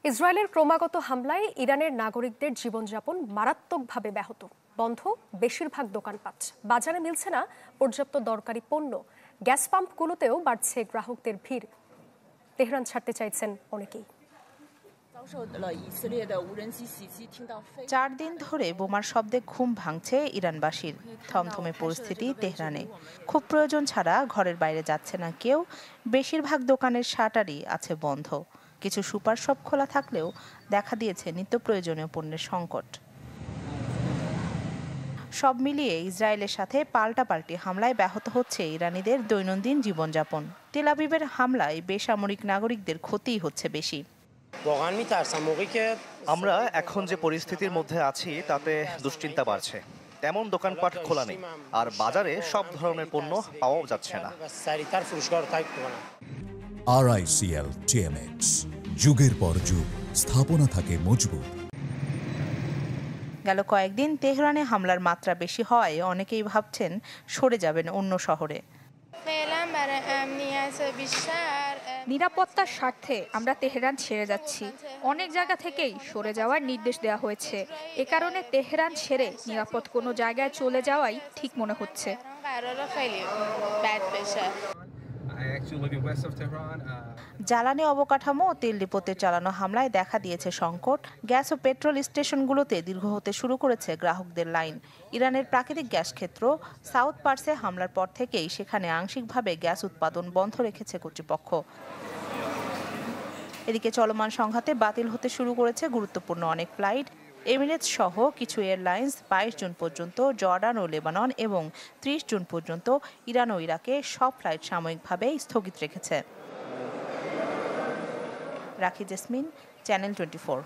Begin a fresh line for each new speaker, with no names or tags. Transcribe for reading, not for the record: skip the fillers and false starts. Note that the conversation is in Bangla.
ইসরায়েলের ক্রমাগত হামলায় ইরানের নাগরিকদের জীবনযাপন মারাত্মকভাবে ব্যাহত। বন্ধ বেশিরভাগ দোকানপাট, বাজারে মিলছে না পর্যাপ্ত দরকারি পণ্য, গ্যাস পাম্পগুলোতেও বাড়ছে গ্রাহকদের ভিড়। তেহরান ছাড়তে চাইছেন অনেকেই।
4 দিন ধরে বোমার শব্দে ঘুম ভাঙছে ইরানবাসীর। থমথমে পরিস্থিতি তেহরানে। খুব প্রয়োজন ছাড়া ঘরের বাইরে যাচ্ছে না কেউ। বেশিরভাগ দোকানের শাটারই আছে বন্ধ। কিছু সুপার শপ খোলা থাকলেও দেখা দিয়েছে নিত্য প্রয়োজনীয় পণ্যের সংকট। সব মিলিয়ে ইসরায়েলের সাথে পাল্টাপাল্টি হামলায় ব্যাহত হচ্ছে ইরানিদের দৈনন্দিন জীবনযাপন। তেল আবিবের হামলায় বেসামরিক নাগরিকদের ক্ষতিই হচ্ছে বেশি।
আমরা এখন যে পরিস্থিতির মধ্যে আছি তাতে দুশ্চিন্তা বাড়ছে। তেমন দোকানপাট খোলা নেই, আর বাজারে সব ধরনের পণ্য পাওয়াও যাচ্ছে না।
RICL TMX, যুগের পর যুগ স্থাপনা থাকে মজবুত।
গেল কয়েকদিন তেহরানে হামলার মাত্রা বেশি হওয়ায় অনেকেই ভাবছেন সরে যাবেন অন্য শহরে।
নিরাপত্তার স্বার্থে আমরা তেহরান ছেড়ে যাচ্ছি। অনেক জায়গা থেকেই সরে যাওয়ার নির্দেশ দেওয়া হয়েছে। এ কারণে তেহরান ছেড়ে নিরাপদ কোনো জায়গায় চলে যাওয়াই ঠিক মনে হচ্ছে।
জ্বালানি অবকাঠামো ও তেল ডিপোতে চালানো হামলায় দেখা দিয়েছে সংকট। গ্যাস ও পেট্রোল স্টেশনগুলোতে দীর্ঘ হতে শুরু করেছে গ্রাহকদের লাইন। ইরানের প্রাকৃতিক গ্যাস ক্ষেত্র সাউথ পার্সে হামলার পর থেকেই সেখানে আংশিকভাবে গ্যাস উৎপাদন বন্ধ রেখেছে কর্তৃপক্ষ। এদিকে চলমান সংঘাতে বাতিল হতে শুরু করেছে গুরুত্বপূর্ণ অনেক ফ্লাইট। এমিরেটস সহ কিছু এয়ারলাইন্স 22 জুন পর্যন্ত জর্ডান ও লেবানন এবং 30 জুন পর্যন্ত ইরান ও ইরাকে সব ফ্লাইট সাময়িকভাবে স্থগিত রেখেছে। রাখি জেসমিন, চ্যানেল 24।